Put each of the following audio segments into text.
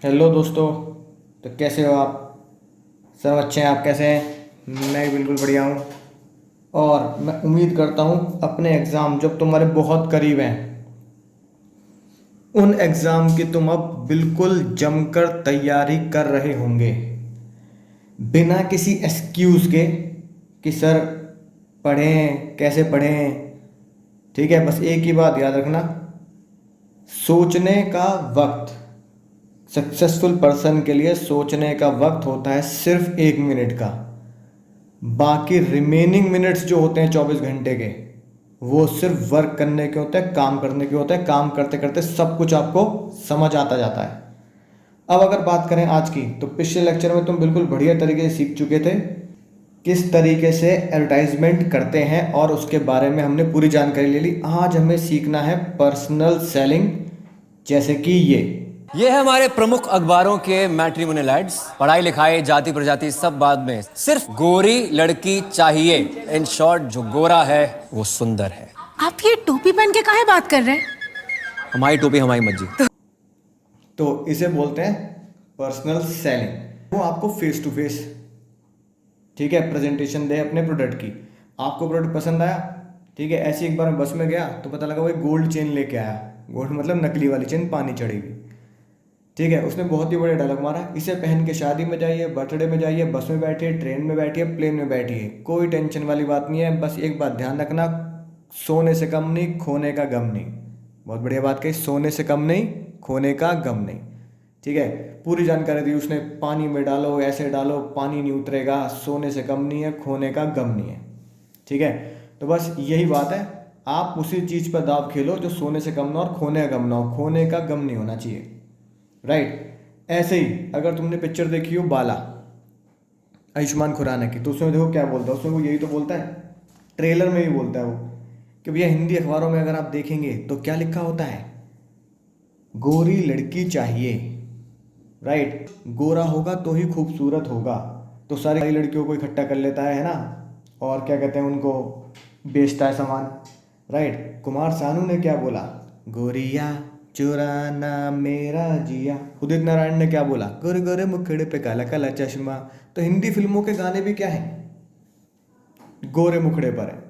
Hello दोस्तों। तो कैसे हो आप? सब अच्छे हैं? आप कैसे हैं? मैं बिल्कुल बढ़िया हूँ। और मैं उम्मीद करता हूँ अपने एग्ज़ाम जब तुम्हारे बहुत करीब हैं, उन एग्ज़ाम की तुम अब बिल्कुल जमकर तैयारी कर रहे होंगे, बिना किसी एक्सक्यूज़ के कि सर पढ़ें कैसे पढ़ें। ठीक है, बस एक ही बात याद रखना, सोचने का वक्त, सक्सेसफुल पर्सन के लिए सोचने का वक्त होता है सिर्फ 1 मिनट का। बाकी रिमेनिंग मिनट्स जो होते हैं 24 घंटे के, वो सिर्फ वर्क करने के होते हैं, काम करने के होते हैं। काम करते करते सब कुछ आपको समझ आता जाता है। अब अगर बात करें आज की, तो पिछले लेक्चर में तुम बिल्कुल बढ़िया तरीके से सीख चुके थे किस तरीके से एडवर्टाइजमेंट करते हैं, और उसके बारे में हमने पूरी जानकारी ले ली। आज हमें सीखना है पर्सनल सेलिंग, जैसे कि ये है हमारे प्रमुख अखबारों के मैट्रिमोनियल एड्स। पढ़ाई लिखाई जाति प्रजाति सब बाद में, सिर्फ गोरी लड़की चाहिए। इन शॉर्ट, जो गोरा है वो सुंदर है। आप ये टोपी पहन के काहे बात कर रहे हैं? हमारी टोपी हमारी मर्जी। तो इसे बोलते हैं पर्सनल सेलिंग। वो आपको फेस टू फेस, ठीक है, प्रेजेंटेशन दे अपने प्रोडक्ट की। आपको प्रोडक्ट पसंद आया, ठीक है, ऐसे एक बार मैं बस में गया तो पता लगा वो एक गोल्ड चेन लेके आया। गोल्ड मतलब नकली वाली चेन, पानी चढ़ी हुई। ठीक है, उसने बहुत ही बड़े डायलॉग मारा, इसे पहन के शादी में जाइए, बर्थडे में जाइए, बस में बैठिए, ट्रेन में बैठिए, प्लेन में बैठिए, कोई टेंशन वाली बात नहीं है। बस एक बात ध्यान रखना, सोने से कम नहीं, खोने का गम नहीं। बहुत बढ़िया बात कही, सोने से कम नहीं, खोने का गम नहीं। ठीक है, पूरी जानकारी दी उसने, पानी में डालो, ऐसे डालो, पानी नहीं उतरेगा, सोने से कम नहीं है, खोने का गम नहीं है। ठीक है, तो बस यही बात है, आप उसी चीज़ पर दाव खेलो जो सोने से कम ना हो और खोने का गम ना हो। खोने का गम नहीं होना चाहिए, राइट। ऐसे ही अगर तुमने पिक्चर देखी हो बाला, आयुष्मान खुराना की, तो उसमें देखो क्या बोलता है, उसमें वो यही तो बोलता है, ट्रेलर में भी बोलता है वो, कि भैया हिंदी अखबारों में अगर आप देखेंगे तो क्या लिखा होता है, गोरी लड़की चाहिए, राइट। गोरा होगा तो ही खूबसूरत होगा, तो सारी लड़कियों को इकट्ठा कर लेता है ना, और क्या कहते हैं उनको, बेचता है सामान, राइट। कुमार सानू ने क्या बोला, गोरिया चुराना मेरा जिया। उदित नारायण ने क्या बोला, गोरे गोरे मुखड़े पे काला काला चश्मा। तो हिंदी फिल्मों के गाने भी क्या है, गोरे मुखड़े पर है।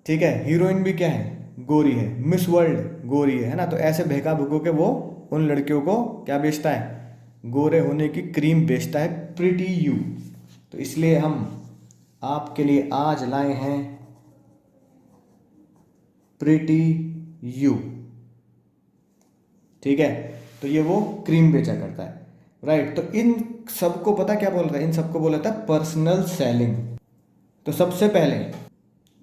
ठीक है, हीरोइन भी क्या है, गोरी है, मिस वर्ल्ड गोरी है ना। तो ऐसे बहका भुको के वो उन लड़कियों को क्या बेचता है, गोरे होने की क्रीम बेचता है, प्रिटी यू। तो इसलिए हम आपके लिए आज लाए हैं प्रिटी यू। ठीक है, तो ये वो क्रीम बेचा करता है, राइट। तो इन सबको पता क्या बोल रहा है, इन सबको बोला था पर्सनल सेलिंग। तो सबसे पहले,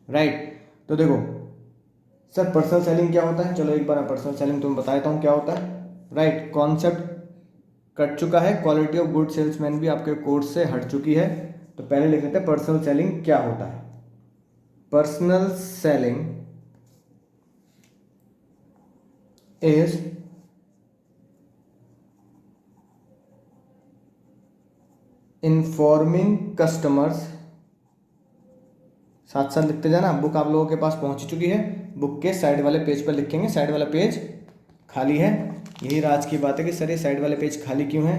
राइट, तो देखो सर पर्सनल सेलिंग क्या होता है, चलो एक बार मैं पर्सनल सेलिंग तुम्हें बता देता हूँ क्या होता है, राइट। कॉन्सेप्ट कट चुका है, क्वालिटी ऑफ गुड सेल्समैन भी आपके कोर्स से हट चुकी है। तो पहले लिख लेते हैं पर्सनल सेलिंग क्या होता है। Personal selling is informing customers, साथ साथ लिखते जाना, बुक आप लोगों के पास पहुंच चुकी है, बुक के साइड वाले पेज पर लिखेंगे, साइड वाला पेज खाली है। यही राज की बात है कि सर ये साइड वाले पेज खाली क्यों है,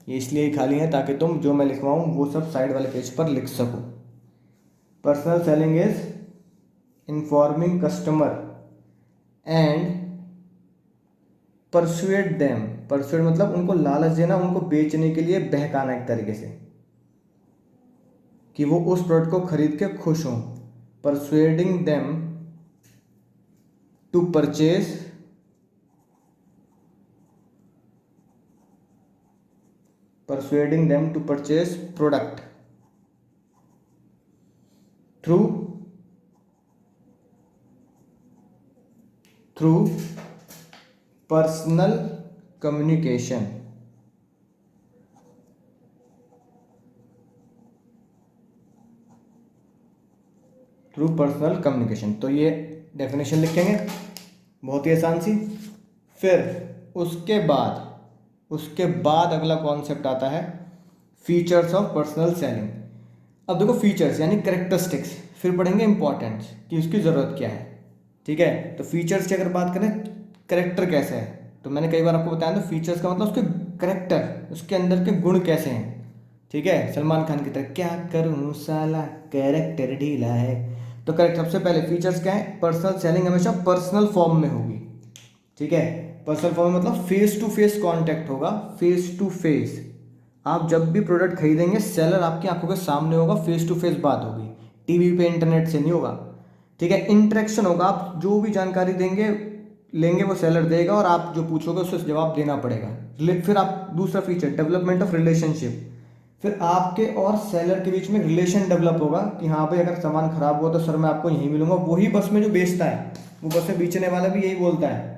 ये इसलिए ही खाली है ताकि तुम जो मैं लिखवाऊँ वो सब साइड वाले पेज पर लिख सको। Personal selling is informing customer and persuade them. Persuade मतलब उनको लालच देना, उनको बेचने के लिए बहकाना एक तरीके से, कि वो उस प्रोडक्ट को खरीद के खुश हों। Persuading them to purchase persuading them to purchase product through personal communication। Through personal communication, तो ये डेफिनेशन लिखेंगे, बहुत ही आसान सी। फिर उसके बाद अगला कॉन्सेप्ट आता है फीचर्स ऑफ पर्सनल सेलिंग। अब देखो फीचर्स यानी करेक्टरिस्टिक्स, फिर पढ़ेंगे इंपॉर्टेंस कि उसकी ज़रूरत क्या है। ठीक है, तो फीचर्स की अगर बात करें, करेक्टर कैसा है, तो मैंने कई बार आपको बताया था फीचर्स का मतलब उसके करेक्टर, उसके अंदर के गुण कैसे हैं। ठीक है, सलमान खान की तरह क्या करूं साला कैरेक्टर ढीला है। तो करेक्ट, सबसे पहले फीचर्स क्या है, पर्सनल सेलिंग हमेशा पर्सनल फॉर्म में होगी। ठीक है, पर्सनल फॉर्म में मतलब फेस टू फेस कॉन्टैक्ट होगा, फेस टू फेस। आप जब भी प्रोडक्ट खरीदेंगे सेलर आपकी आंखों के सामने होगा, फेस टू फेस बात होगी, टीवी पे इंटरनेट से नहीं होगा। ठीक है, इंटरेक्शन होगा, आप जो भी जानकारी देंगे लेंगे वो सेलर देगा और आप जो पूछोगे उससे जवाब देना पड़ेगा। फिर आप दूसरा फीचर डेवलपमेंट ऑफ रिलेशनशिप, फिर आपके और सेलर के बीच में रिलेशन डेवलप होगा कि हाँ भाई अगर सामान खराब हुआ तो सर मैं आपको यहीं मिलूंगा। वही बस में जो बेचता है वो बस में बेचने वाला भी यही बोलता है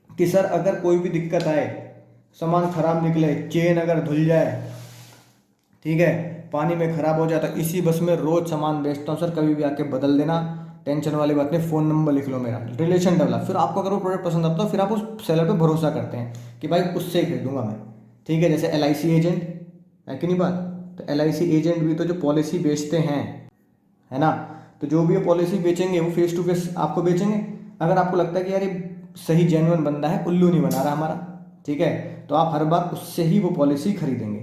कि सर अगर कोई भी दिक्कत आए, सामान खराब निकले, चेन अगर धुल जाए, ठीक है, पानी में खराब हो जाता, इसी बस में रोज सामान बेचता हूँ सर, कभी भी आके बदल देना, टेंशन वाली बात नहीं, फ़ोन नंबर लिख लो मेरा। रिलेशन डेवलप, फिर आपको अगर वो प्रोडक्ट पसंद आता है फिर आप उस सेलर पे भरोसा करते हैं कि भाई उससे ही खरीदूंगा मैं। ठीक है, जैसे LIC एजेंट है कि नहीं बात, तो LIC एजेंट भी तो जो पॉलिसी बेचते हैं, है ना, तो जो भी ये पॉलिसी बेचेंगे वो फेस टू फेस आपको बेचेंगे। अगर आपको लगता है कि यार ये सही जेन्युइन बंदा है, उल्लू नहीं बना रहा हमारा, ठीक है, तो आप हर बार उससे ही वो पॉलिसी खरीदेंगे।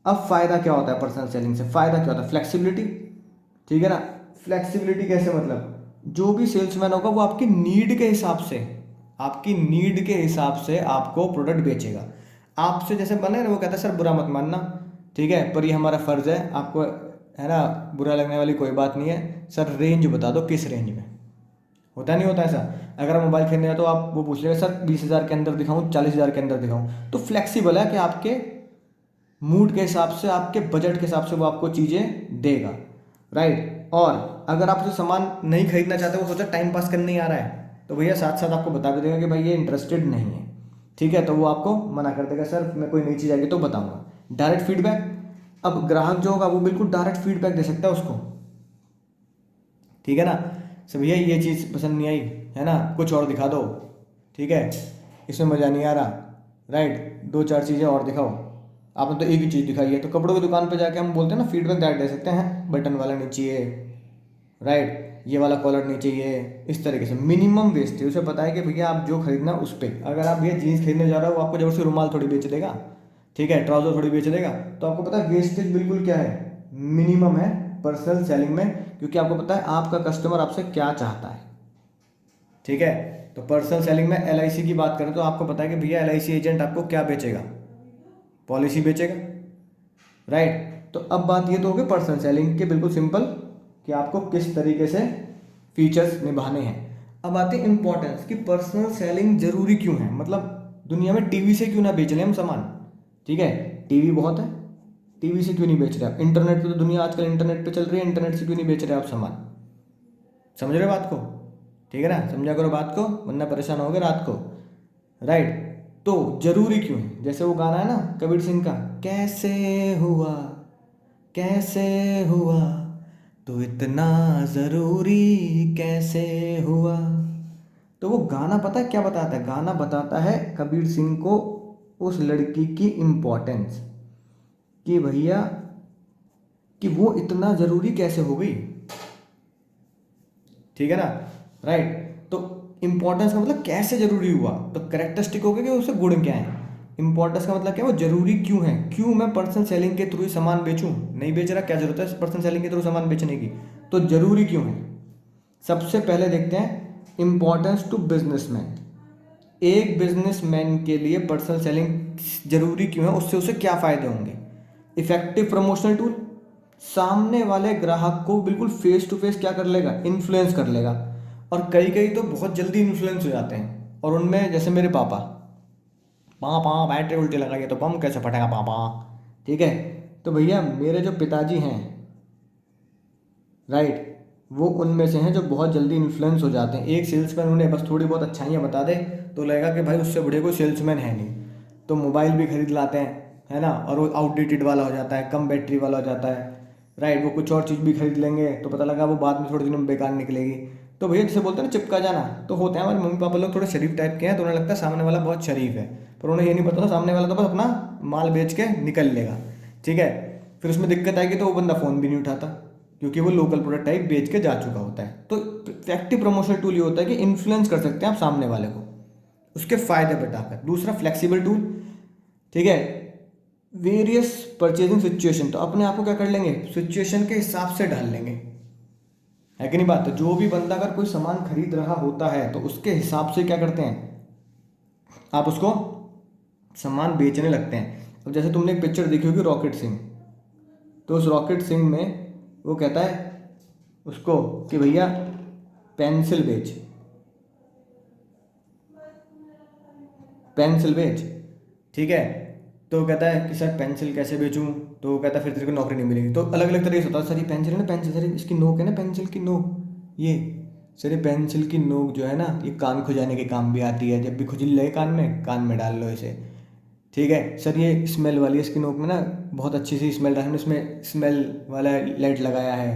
अब फ़ायदा क्या होता है पर्सनल सेलिंग से, फ़ायदा क्या होता है, फ्लेक्सिबिलिटी। ठीक है ना, फ्लेक्सिबिलिटी कैसे, मतलब जो भी सेल्समैन होगा वो आपकी नीड के हिसाब से, आपकी नीड के हिसाब से आपको प्रोडक्ट बेचेगा। आपसे जैसे बने ना, वो कहता है सर बुरा मत मानना, ठीक है, पर ये हमारा फ़र्ज़ है आपको, है ना, बुरा लगने वाली कोई बात नहीं है, सर रेंज बता दो किस रेंज में। होता नहीं होता ऐसा, अगर आप मोबाइल खरीदने हैं तो आप वो पूछ लेंगे सर 20,000 के अंदर दिखाऊं, 40,000 के अंदर दिखाऊं। तो फ्लेक्सिबल है कि आपके मूड के हिसाब से, आपके बजट के हिसाब से वो आपको चीज़ें देगा, राइट। और अगर आप उसे सामान नहीं खरीदना चाहते, वो सोचा टाइम पास करने ही आ रहा है, तो भैया साथ साथ आपको बता भी देगा कि भाई ये इंटरेस्टेड नहीं है। ठीक है, तो वो आपको मना कर देगा, सर मैं कोई नई चीज़ आएगी तो बताऊंगा। डायरेक्ट फीडबैक, अब ग्राहक जो होगा वो बिल्कुल डायरेक्ट फीडबैक दे सकता है उसको। ठीक है ना, सर भैया ये चीज़ पसंद नहीं आई, है ना, कुछ और दिखा दो, ठीक है, इसमें मज़ा नहीं आ रहा, राइट, 2-4 चीज़ें और दिखाओ, आपने तो एक ही चीज़ दिखाई है। तो कपड़ों की दुकान पे जाके हम बोलते हैं ना, फीडबैक डायरेक्ट दे सकते हैं, बटन वाला नहीं चाहिए, राइट, ये वाला कॉलर नहीं चाहिए, इस तरीके से। मिनिमम वेस्ट है, उसे पता है कि भैया आप जो खरीदना उस पर, अगर आप भैया जीन्स खरीदने जा रहे हो वो आपको जबरदस्ती रुमाल थोड़ी बेच देगा, ठीक है, ट्राउजर थोड़ी बेच देगा, तो आपको पता है वेस्टेज बिल्कुल क्या है, मिनिमम है पर्सनल सेलिंग में, क्योंकि आपको पता है आपका कस्टमर आपसे क्या चाहता है। ठीक है, तो पर्सनल सेलिंग में LIC की बात करें तो आपको पता है कि भैया LIC एजेंट आपको क्या बेचेगा, पॉलिसी बेचेगा, राइट। तो अब बात ये तो होगी पर्सनल सेलिंग के, बिल्कुल सिंपल, कि आपको किस तरीके से फीचर्स निभाने हैं। अब आते हैं इंपॉर्टेंस कि पर्सनल सेलिंग जरूरी क्यों है, मतलब दुनिया में टीवी से क्यों ना बेच लें हम सामान। ठीक है, टीवी बहुत है, टीवी से क्यों नहीं बेच रहे आप, इंटरनेट पे तो दुनिया आजकल इंटरनेट पे चल रही है, इंटरनेट से क्यों नहीं बेच रहे आप सामान। समझ रहे हो बात को, ठीक है ना, समझा करो बात को वरना परेशान होगे रात को, राइट। तो जरूरी क्यों है, जैसे वो गाना है ना कबीर सिंह का, कैसे हुआ, कैसे हुआ, तो इतना ज़रूरी कैसे हुआ। तो वो गाना पता है क्या बताता है, गाना बताता है कबीर सिंह को उस लड़की की इम्पोर्टेंस, कि भैया कि वो इतना ज़रूरी कैसे हो गई। ठीक है ना, राइट। तो इम्पोर्टेंस का मतलब कैसे ज़रूरी हुआ, तो कैरेक्टरिस्टिक हो गया कि उससे गुण क्या है। इंपॉर्टेंस का मतलब क्या है, वो जरूरी क्यों है, क्यों मैं पर्सनल सेलिंग के थ्रू ही सामान बेचूं, नहीं बेच रहा, क्या जरूरत है पर्सनल सेलिंग के थ्रू सामान बेचने की, तो जरूरी क्यों है। सबसे पहले देखते हैं इंपॉर्टेंस टू बिजनेसमैन। एक बिजनेसमैन के लिए पर्सनल सेलिंग जरूरी क्यों है, उससे उसे क्या फायदे होंगे। इफेक्टिव प्रमोशनल टूल, सामने वाले ग्राहक को बिल्कुल फेस टू फेस क्या कर लेगा, इन्फ्लुएंस कर लेगा। और कई कई तो बहुत जल्दी इन्फ्लुएंस हो जाते हैं, और उनमें जैसे मेरे पापा, पापा बैटरी उल्टी लगाइए तो बम कैसे फटेगा पापा। ठीक है, तो भैया मेरे जो पिताजी हैं, राइट, वो उनमें से हैं जो बहुत जल्दी इन्फ्लुएंस हो जाते हैं। एक सेल्समैन उन्हें बस थोड़ी बहुत अच्छाइयाँ बता दे तो लगेगा कि भाई उससे बड़े कोई सेल्समैन है नहीं, तो मोबाइल भी खरीद लाते हैं, है ना, और वो आउटडेटेड वाला हो जाता है, कम बैटरी वाला हो जाता है, राइट। वो कुछ और चीज़ भी खरीद लेंगे तो पता लगा वो बाद में थोड़े दिनों में बेकार निकलेगी। तो भैया जैसे बोलते हैं ना चिपका जाना, तो होते हैं हमारे मम्मी पापा लोग थोड़े शरीफ टाइप के हैं, तो उन्हें लगता है सामने वाला बहुत शरीफ है, पर उन्हें ये नहीं पता था सामने वाला तो बस अपना माल बेच के निकल लेगा। ठीक है, फिर उसमें दिक्कत आएगी तो वो बंदा फ़ोन भी नहीं उठाता, क्योंकि वो लोकल प्रोडक्ट टाइप बेच के जा चुका होता है। तो इफेक्टिव प्रमोशनल टूल ये होता है कि इन्फ्लुएंस कर सकते हैं आप सामने वाले को, उसके फायदे बताकर। दूसरा फ्लेक्सिबल टूल, ठीक है, वेरियस परचेजिंग सिचुएशन, तो अपने आप को क्या कर लेंगे, सिचुएशन के हिसाब से ढाल लेंगे, है कि नहीं बात। तो जो भी बंदा अगर कोई सामान खरीद रहा होता है तो उसके हिसाब से क्या करते हैं, आप उसको सामान बेचने लगते हैं। अब जैसे तुमने एक पिक्चर देखी होगी रॉकेट सिंह, तो उस रॉकेट सिंह में वो कहता है उसको कि भैया पेंसिल बेच, पेंसिल बेच, ठीक है। तो वो कहता है कि सर पेंसिल कैसे बेचूं, तो वो कहता है फिर तेरे को नौकरी नहीं मिलेगी। तो अलग अलग तरीके से होता है, सर ये पेंसिल है ना, पेंसिल सर इसकी नोक है ना, पेंसिल की नोक ये, सर ये पेंसिल की नोक जो है ना ये कान खुजाने के काम भी आती है, जब भी खुजली लगे कान में डाल लो इसे, ठीक है। सर ये स्मेल वाली है, इसकी नोक में ना बहुत अच्छी सी स्मेल हमने इसमें स्मेल वाला लाइट लगाया है,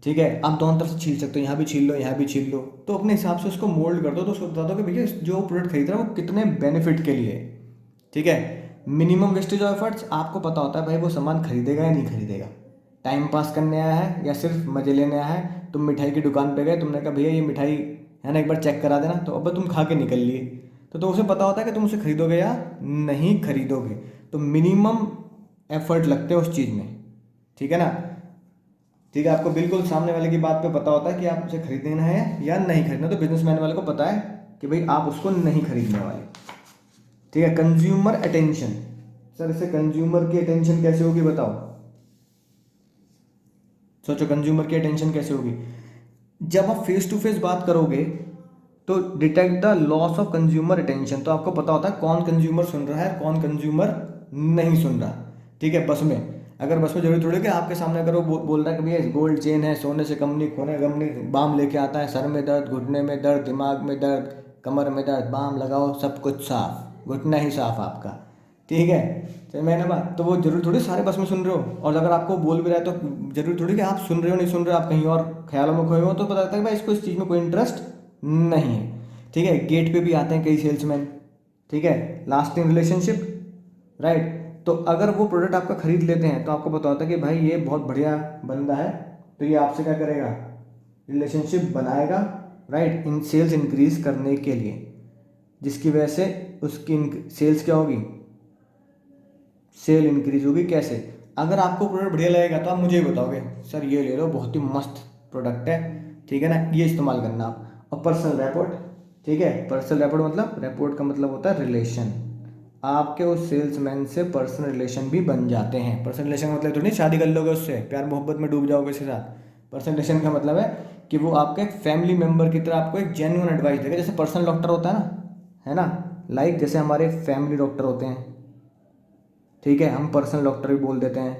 ठीक है। आप दोनों तरफ से छील सकते हो, यहाँ भी छील लो यहाँ भी छील लो, तो अपने हिसाब से उसको मोल्ड कर दो। तो उसको बता दो कि भैया जो प्रोडक्ट खरीद रहा है वो कितने बेनिफिट के लिए, ठीक है। मिनिमम वेस्टेज ऑफ एफर्ट्स, आपको पता होता है भाई वो सामान खरीदेगा या नहीं खरीदेगा, टाइम पास करने आया है या सिर्फ मजे लेने आया है। तुम मिठाई की दुकान पे गए, तुमने कहा भैया ये मिठाई है ना एक बार चेक करा देना, तो अब तुम खा के निकल लिए, तो उसे पता होता है कि तुम उसे खरीदोगे या नहीं खरीदोगे। तो मिनिमम एफर्ट लगते हैं उस चीज़ में, ठीक है ना, ठीक है। आपको बिल्कुल सामने वाले की बात पे पता होता है कि आप उसे खरीदना है या नहीं खरीदना। तो बिजनेसमैन वाले को पता है कि भाई आप उसको नहीं खरीदने वाले, ठीक है। कंज्यूमर अटेंशन, सर इसे कंज्यूमर की अटेंशन कैसे होगी बताओ, सोचो कंज्यूमर की अटेंशन कैसे होगी। जब आप फेस टू फेस बात करोगे तो detect the loss of consumer attention, तो आपको पता होता है कौन कंज्यूमर सुन रहा है कौन कंज्यूमर नहीं सुन रहा, ठीक है। बस में अगर बस में जरूरी थोड़ी कि आपके सामने अगर वो बोल रहा है कि भैया गोल्ड चेन है, सोने से कम नहीं, खोने गम नहीं, बाम लेके आता है, सर में दर्द, घुटने में दर्द, दिमाग में दर्द, कमर में दर्द, बाम लगाओ सब कुछ साफ, घुटना ही साफ आपका, ठीक है। तो मैंने बात, तो वो जरूरी थोड़ी सारे बस में सुन रहे हो। और अगर आपको बोल भी रहा है तो जरूरी थोड़ी कि आप सुन रहे हो नहीं सुन रहे हो, आप कहीं और ख्यालों में खोए हो, तो पता लगता है कि भाई इसको इस चीज़ में कोई इंटरेस्ट नहीं है, ठीक है। गेट पे भी आते हैं कई सेल्समैन, ठीक है, लास्टिंग रिलेशनशिप, राइट। तो अगर वो प्रोडक्ट आपका खरीद लेते हैं तो आपको पता होता है कि भाई ये बहुत बढ़िया बंदा है, तो ये आपसे क्या करेगा, रिलेशनशिप बनाएगा, राइट, इन सेल्स इंक्रीज करने के लिए, जिसकी वजह से उसकी सेल्स क्या होगी, सेल इंक्रीज होगी। कैसे, अगर आपको प्रोडक्ट बढ़िया लगेगा तो आप मुझे ही बताओगे सर ये ले लो बहुत ही मस्त प्रोडक्ट है, ठीक है ना, ये इस्तेमाल करना आप। और पर्सनल रैपोर्ट, ठीक है, पर्सनल रैपोर्ट मतलब, रैपोर्ट का मतलब होता है रिलेशन, आपके उस सेल्समैन से पर्सनल रिलेशन भी बन जाते हैं। पर्सनल रिलेशन का मतलब तो नहीं शादी कर लोगे उससे, प्यार मोहब्बत में डूब जाओगे उसके साथ। पर्सनल रिलेशन का मतलब है कि वो आपके एक फैमिली मेम्बर की तरह आपको एक जेन्युइन एडवाइस देगा, जैसे पर्सनल डॉक्टर होता है ना, लाइक जैसे हमारे फैमिली डॉक्टर होते हैं, ठीक है, हम पर्सनल डॉक्टर भी बोल देते हैं,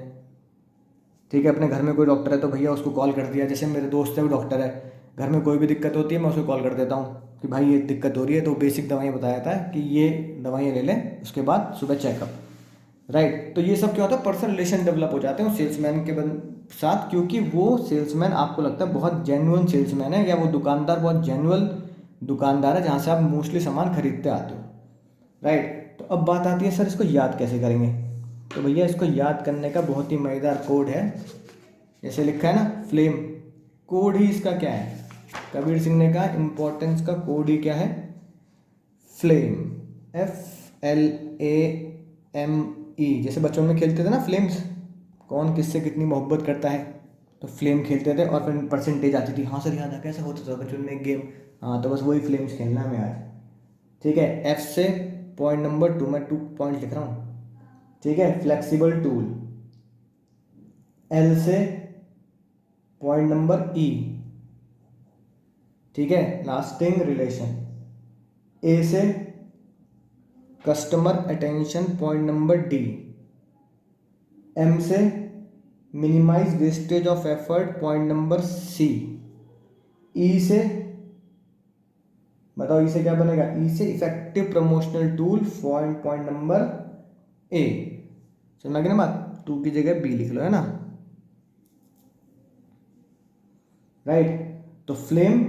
ठीक है। अपने घर में कोई डॉक्टर है तो भैया उसको कॉल कर दिया, जैसे मेरे दोस्त है वो डॉक्टर है, घर में कोई भी दिक्कत होती है मैं उसको कॉल कर देता हूँ कि भाई ये दिक्कत हो रही है, तो बेसिक दवाइयाँ बताया था कि ये दवाइयाँ ले लें, उसके बाद सुबह चेकअप, राइट। तो ये सब क्या होता है, पर्सनल रिलेशन डेवलप हो जाते हैं उस सेल्समैन के साथ, क्योंकि वो सेल्समैन आपको लगता है बहुत जेन्युइन सेल्समैन है, या वो दुकानदार बहुत जेन्युइन दुकानदार है जहाँ से आप मोस्टली सामान खरीदते आते हो, राइट। तो अब बात आती है सर इसको याद कैसे करेंगे, तो भैया इसको याद करने का बहुत ही मज़ेदार कोड है, जैसे लिखा है ना फ्लेम, कोड ही इसका क्या है, कबीर सिंह ने कहा इम्पोर्टेंस का कोड ही क्या है, फ्लेम, FLAME। जैसे बचपन में खेलते थे ना फ्लेम्स, कौन किससे कितनी मोहब्बत करता है, तो फ्लेम खेलते थे और फिर परसेंटेज आती थी, हाँ सर याद है कैसा होता था बचपन में एक गेम, हाँ तो बस वही फ्लेम्स खेलना है हमें आज, ठीक है। F से पॉइंट नंबर 2, मैं 2 पॉइंट लिख रहा हूँ, ठीक है, फ्लेक्सिबल टूल। L से पॉइंट नंबर E, ठीक है, लास्टिंग रिलेशन। A से customer attention, point number D। M से minimize wastage of effort, point number C। E से बताओ, E से क्या बनेगा, E से effective promotional tool, point number A। समझ गए ना बात, 2 की जगह B लिख लो, है ना, राइट। तो फ्लेम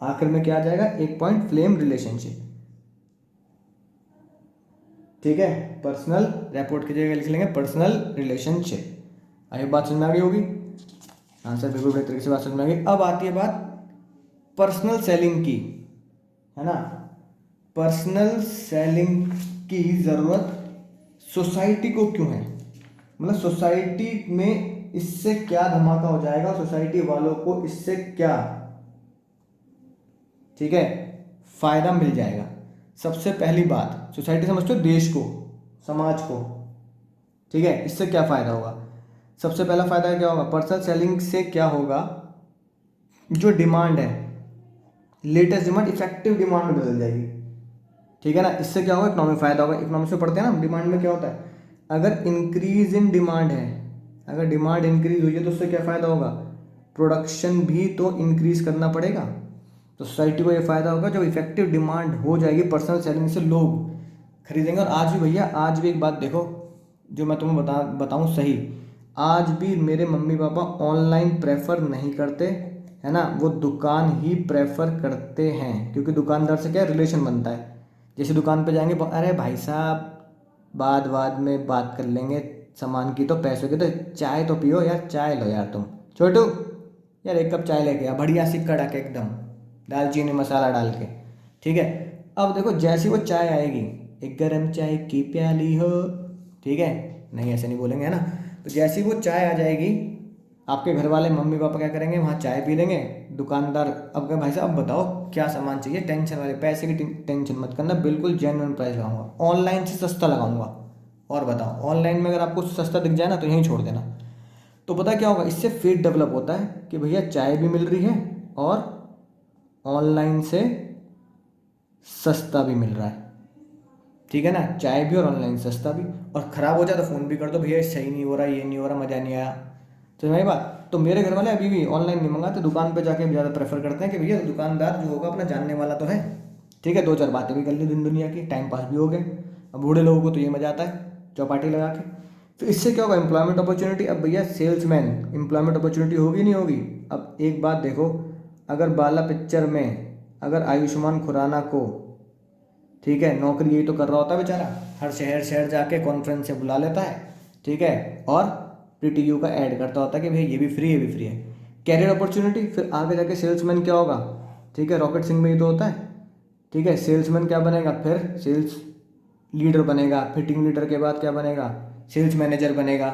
आखिर में क्या आ जाएगा, 1 पॉइंट फ्लेम रिलेशनशिप, ठीक है। पर्सनल रैपोर्ट की जगह लिख लेंगे पर्सनल रिलेशनशिप। आई बात समझ में आ गई होगी, हाँ सर बिल्कुल बेहतर तरीके से बात समझ में आ गई। अब आती है बात पर्सनल सेलिंग की, है ना। पर्सनल सेलिंग की ज़रूरत सोसाइटी को क्यों है, मतलब सोसाइटी में इससे क्या धमाका हो जाएगा, सोसाइटी वालों को इससे क्या, ठीक है, फायदा मिल जाएगा। सबसे पहली बात, सोसाइटी समझते हो, देश को, समाज को, ठीक है, इससे क्या फायदा होगा। सबसे पहला फायदा क्या होगा, पर्सनल सेलिंग से क्या होगा, जो डिमांड है, लेटेस्ट डिमांड इफेक्टिव डिमांड में बदल जाएगी, ठीक है ना। इससे क्या होगा, इकोनॉमिक फायदा होगा। इकोनॉमिक्स में पढ़ते हैं ना, डिमांड में क्या होता है, अगर इंक्रीज इन डिमांड है, अगर डिमांड इंक्रीज हुई है तो उससे क्या फ़ायदा होगा, प्रोडक्शन भी तो इंक्रीज करना पड़ेगा। तो सोसाइटी को ये फ़ायदा होगा, जब इफेक्टिव डिमांड हो जाएगी पर्सनल सेलिंग से लोग खरीदेंगे। और आज भी भैया, आज भी एक बात देखो जो मैं तुम्हें बताऊं सही, आज भी मेरे मम्मी पापा ऑनलाइन प्रेफर नहीं करते, है ना, वो दुकान ही प्रेफर करते हैं, क्योंकि दुकानदार से क्या रिलेशन बनता है। जैसे दुकान पे जाएंगे, अरे भाई साहब बाद में बात कर लेंगे सामान की, तो पैसों की, तो चाय तो पियो यार, चाय लो यार तुम छोटू, यार एक कप चाय लेके आ, बढ़िया सी कड़क एकदम, दालचीनी मसाला डाल के, ठीक है। अब देखो जैसी वो चाय आएगी, एक गर्म चाय की प्याली हो, ठीक है, नहीं ऐसे नहीं बोलेंगे, है ना। तो जैसी वो चाय आ जाएगी, आपके घर वाले मम्मी पापा क्या करेंगे, वहाँ चाय पी लेंगे। दुकानदार अब कहे भाई साहब अब बताओ क्या सामान चाहिए, टेंशन वाले पैसे की टेंशन मत करना, बिल्कुल जेन्युइन प्राइस लगाऊंगा, ऑनलाइन से सस्ता लगाऊंगा, और बताओ ऑनलाइन में अगर आपको सस्ता दिख जाए ना तो यहीं छोड़ देना। तो पता क्या होगा, इससे फेथ डेवलप होता है कि भैया चाय भी मिल रही है और ऑनलाइन से सस्ता भी मिल रहा है, ठीक है ना, चाय भी और ऑनलाइन सस्ता भी। और ख़राब हो जाए तो फ़ोन भी कर दो, भैया सही नहीं हो रहा, ये नहीं हो रहा, मज़ा नहीं आया। तो मेरी बात, तो मेरे घर वाले अभी भी ऑनलाइन नहीं मंगाते, दुकान पे जाके ज़्यादा प्रेफर करते हैं कि भैया दुकानदार जो होगा अपना जानने वाला तो है, ठीक है, दो चार बातें भी कर ली दिन दुनिया की, टाइम पास भी हो गए। अब बूढ़े लोगों को तो ये मज़ा आता है चौपाटी लगा के। तो इससे क्या होगा, एम्प्लॉयमेंट अपॉर्चुनिटी। अब भैया सेल्समैन, एम्प्लॉयमेंट अपॉर्चुनिटी होगी नहीं होगी। अब एक बात देखो, अगर बाला पिक्चर में अगर आयुष्मान खुराना को, ठीक है, नौकरी यही तो कर रहा होता है बेचारा, हर शहर शहर जाके कॉन्फ्रेंस से बुला लेता है, ठीक है, और प्रीटी यू का ऐड करता होता है कि भाई ये भी फ्री है, ये भी फ्री है। कैरियर अपॉर्चुनिटी, फिर आगे जाके सेल्समैन क्या होगा, ठीक है, रॉकेट सिंह में ही तो होता है, ठीक है, सेल्समैन क्या बनेगा, फिर सेल्स लीडर बनेगा, फिर टीम लीडर के बाद क्या बनेगा, सेल्स मैनेजर बनेगा।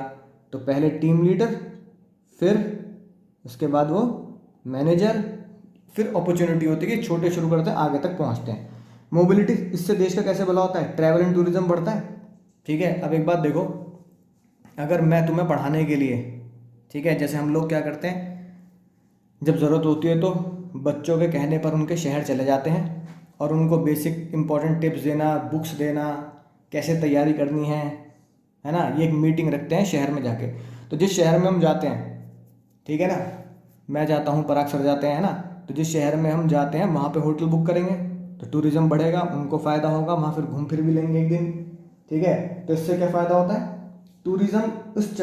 तो पहले टीम लीडर, फिर उसके बाद वो मैनेजर, फिर अपॉर्चुनिटी होती है कि छोटे शुरू करते हैं आगे तक पहुंचते हैं। मोबिलिटी, इससे देश का कैसे भला होता है, ट्रैवल एंड टूरिज्म बढ़ता है, ठीक है। अब एक बात देखो, अगर मैं तुम्हें पढ़ाने के लिए, ठीक है, जैसे हम लोग क्या करते हैं, जब ज़रूरत होती है तो बच्चों के कहने पर उनके शहर चले जाते हैं और उनको बेसिक इंपॉर्टेंट टिप्स देना, बुक्स देना, कैसे तैयारी करनी है ना, ये एक मीटिंग रखते हैं शहर में जाके। तो जिस शहर में हम जाते हैं, ठीक है ना, मैं जाता हूँ, पराग सर जाते हैं, ना, तो जिस शहर में हम जाते हैं वहाँ पे होटल बुक करेंगे तो टूरिज्म बढ़ेगा, उनको फ़ायदा होगा, वहाँ फिर घूम फिर भी लेंगे एक दिन, ठीक है। तो इससे क्या फ़ायदा होता है, टूरिज्म, उस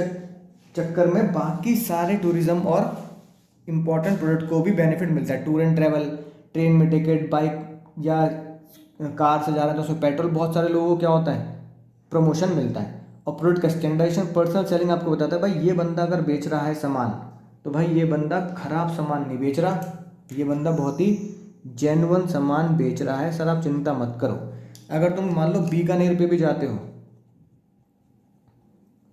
चक्कर में बाकी सारे टूरिज्म और इम्पॉर्टेंट प्रोडक्ट को भी बेनिफिट मिलता है। टूर एंड ट्रैवल, ट्रेन में टिकट, बाइक या कार से जा रहे हैं तो उसमें पेट्रोल, बहुत सारे लोगों को क्या होता है, प्रमोशन मिलता है। और प्रोडक्ट का स्टैंडर्डाइजेशन, पर्सनल सेलिंग आपको बताता है भाई ये बंदा अगर बेच रहा है सामान, तो भाई ये बंदा खराब सामान नहीं बेच रहा, ये बंदा बहुत ही जेन्युइन सामान बेच रहा है, सर आप चिंता मत करो। अगर तुम मान लो बीकानेर पे भी जाते हो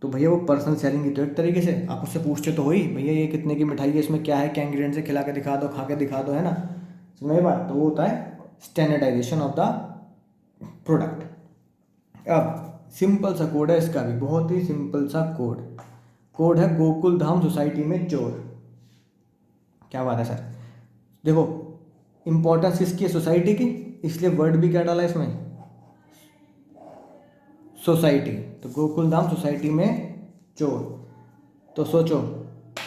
तो भैया वो पर्सनल सेलिंग की, तो एक तरीके से आप उससे पूछते तो हो ही, भैया ये कितने की मिठाई है, इसमें क्या है, क्या इंग्रेडिएंट्स है, खिला के दिखा दो, खा के दिखा दो, है ना, समझ बात। तो वो होता है स्टैंडर्डाइजेशन ऑफ द प्रोडक्ट। अब सिंपल सा कोड है इसका भी, बहुत ही सिंपल सा कोड है, गोकुल धाम सोसाइटी में चोर। क्या बात है सर, देखो इंपॉर्टेंस किसकी है, सोसाइटी की, इसलिए वर्ड भी क्या डाला है इसमें, सोसाइटी। तो गोकुल धाम सोसाइटी में चोर। तो सोचो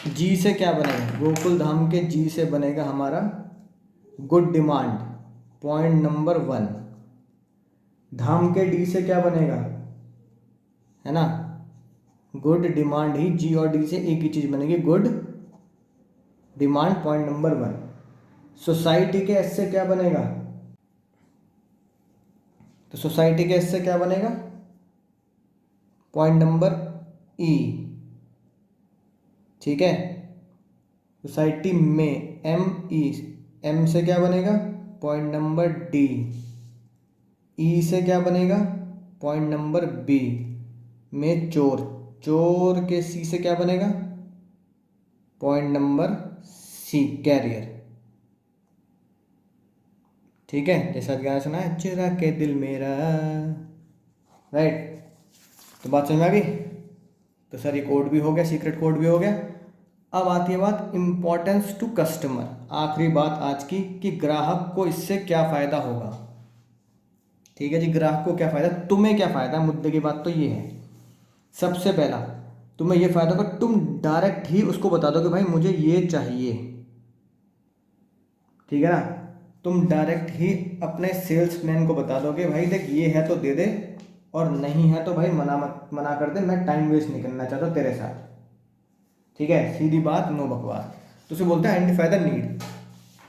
जी से क्या बनेगा, गोकुल धाम के जी से बनेगा हमारा गुड डिमांड, पॉइंट नंबर 1। धाम के डी से क्या बनेगा, है ना, गुड डिमांड ही, जी और डी से एक ही चीज बनेगी, good demand, point number 1। Society के एस से क्या बनेगा, तो सोसाइटी के एस से क्या बनेगा, पॉइंट नंबर ई, ठीक है। सोसाइटी में एम ई, एम से क्या बनेगा, पॉइंट नंबर डी। ई से क्या बनेगा? पॉइंट नंबर बी में चोर। चोर के सी से क्या बनेगा? Point number C career. ठीक है, जैसा गाना सुना है, चुरा के दिल मेरा। राइट, तो बात समझ में आ गई। तो सर ये कोड भी हो गया, सीक्रेट कोड भी हो गया। अब आती है बात इम्पोर्टेंस टू कस्टमर। आखिरी बात आज की कि ग्राहक को इससे क्या फ़ायदा होगा। ठीक है जी, ग्राहक को क्या फ़ायदा, तुम्हें क्या फ़ायदा है, मुद्दे की बात तो ये है। सबसे पहला तुम्हें ये फ़ायदा होगा, तुम डायरेक्ट ही उसको बता दो कि भाई मुझे ये चाहिए। ठीक है ना, तुम डायरेक्ट ही अपने सेल्समैन को बता दोगे भाई देख ये है तो दे दे, और नहीं है तो भाई मना कर दे, मैं टाइम वेस्ट नहीं करना चाहता तेरे साथ। ठीक है, सीधी बात, नो बकवास। तो उसे बोलते हैं आइडेंटिफाई द नीड।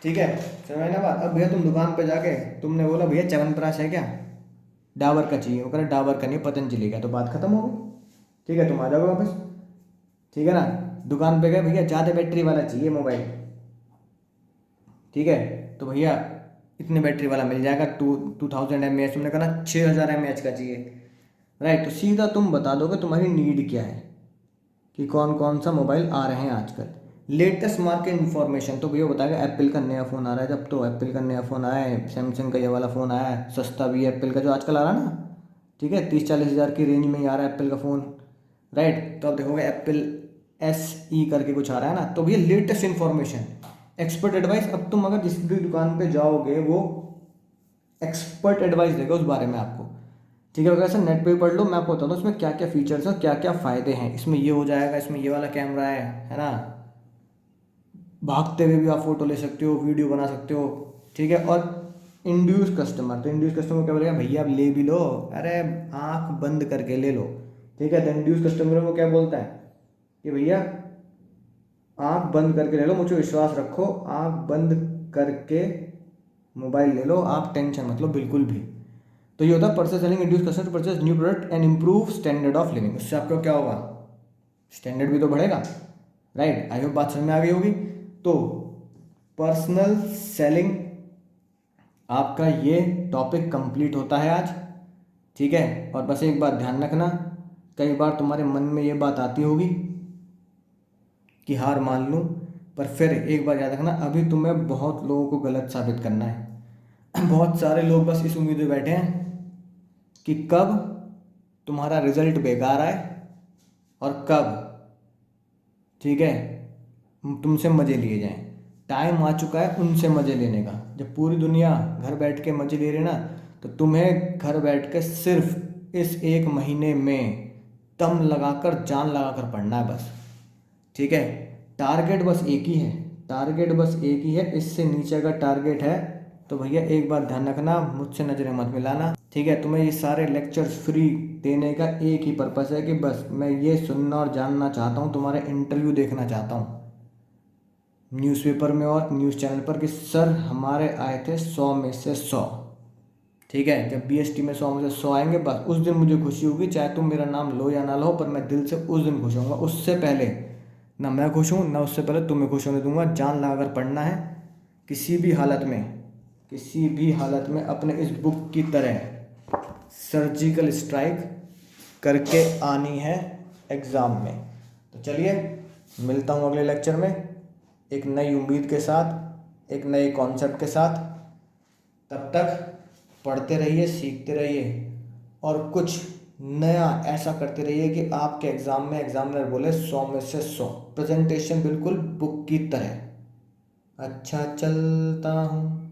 ठीक है, समझ ना बात। अब भैया तुम दुकान पे जाके तुमने बोला भैया च्यवनप्राश है क्या, डाबर का चाहिए, वो कह रहा डाबर का नहीं पतंजलि का, तो बात खत्म हो गई। ठीक है, तुम आ जाओगे वापस। ठीक है ना, दुकान पे गए भैया ज़्यादा बैटरी वाला चाहिए मोबाइल। ठीक है, तो भैया इतने बैटरी वाला मिल जाएगा, 2000 mAh। तुमने कहा 6000 mAh का चाहिए। राइट, तो सीधा तुम बता दोगे तुम्हारी नीड क्या है, कि कौन कौन सा मोबाइल आ रहे हैं आजकल। लेटेस्ट मार्केट इन्फॉर्मेशन तो भैया बताएगा, एप्पल का नया फ़ोन आ रहा है, जब तो एप्पल का नया फ़ोन आया है, सैमसंग का ये वाला फ़ोन आया है, सस्ता भी है एप्पल का जो आजकल आ रहा है ना। ठीक है, 30-40 हज़ार की रेंज में ही आ रहा है एप्पल का फ़ोन। राइट, तो अब देखोगे एप्पल SE करके कुछ आ रहा है ना, तो भैया लेटेस्ट इन्फॉर्मेशन, एक्सपर्ट एडवाइस। अब तुम अगर जिस भी दुकान पे जाओगे वो एक्सपर्ट एडवाइस देगा उस बारे में आपको। ठीक है, अगर ऐसा नेट पे पढ़ लो, मैं आपको बताता हूँ इसमें क्या क्या फीचर्स हैं, क्या क्या फ़ायदे हैं। इसमें ये हो जाएगा, इसमें ये वाला कैमरा है ना, भागते हुए भी आप फोटो ले सकते हो, वीडियो बना सकते हो। ठीक है, और इंड्यूस कस्टमर, तो इंड्यूस कस्टमर क्या बोलेगा, भैया आप ले भी लो, अरे आँख बंद करके ले लो। ठीक है, तो इंड्यूस कस्टमर को क्या बोलता है कि भैया आँख बंद करके ले लो, मुझे विश्वास रखो, आँख बंद करके मोबाइल ले लो, आप टेंशन मत लो बिल्कुल भी। तो ये होता है purchase selling induce customer to purchase new product and improve standard of living. उससे आपको क्या होगा, स्टैंडर्ड भी तो बढ़ेगा। राइट, आई होप बात समझ में आ गई होगी। तो पर्सनल सेलिंग आपका ये टॉपिक कंप्लीट होता है आज। ठीक है, और बस एक बात ध्यान रखना, कई बार तुम्हारे मन में ये बात आती होगी कि हार मान लूँ, पर फिर एक बार याद रखना, अभी तुम्हें बहुत लोगों को गलत साबित करना है। बहुत सारे लोग बस इस उम्मीद में बैठे हैं कि कब तुम्हारा रिजल्ट बेकार आए और कब, ठीक है, तुमसे मज़े लिए जाएं। टाइम आ चुका है उनसे मज़े लेने का। जब पूरी दुनिया घर बैठ के मज़े ले रही ना, तो तुम्हें घर बैठ के सिर्फ इस 1 महीने में दम लगाकर जान लगाकर पढ़ना है बस। ठीक है, टारगेट बस एक ही है, टारगेट बस एक ही है। इससे नीचे अगर टारगेट है तो भैया एक बात ध्यान रखना, मुझसे नज़रें मत मिलाना। ठीक है, तुम्हें ये सारे लेक्चर्स फ्री देने का एक ही पर्पस है कि बस मैं ये सुनना और जानना चाहता हूँ, तुम्हारे इंटरव्यू देखना चाहता हूँ न्यूज़पेपर में और न्यूज़ चैनल पर कि सर हमारे आए थे 100 में से 100। ठीक है, जब BST में 100 में से 100 आएंगे, बस उस दिन मुझे खुशी होगी, चाहे तुम मेरा नाम लो या ना लो, पर मैं दिल से उस दिन खुश होऊंगा। उससे पहले ना मैं खुश हूँ, ना उससे पहले तुम्हें खुश होने दूंगा। जान लगा कर पढ़ना है, किसी भी हालत में, किसी भी हालत में अपने इस बुक की तरह सर्जिकल स्ट्राइक करके आनी है एग्ज़ाम में। तो चलिए, मिलता हूँ अगले लेक्चर में एक नई उम्मीद के साथ, एक नए कॉन्सेप्ट के साथ। तब तक पढ़ते रहिए, सीखते रहिए और कुछ नया ऐसा करते रहिए कि आपके एग्ज़ाम में एग्जामिनर बोले 100 में से 100। प्रेजेंटेशन बिल्कुल बुक की तरह। अच्छा, चलता हूँ।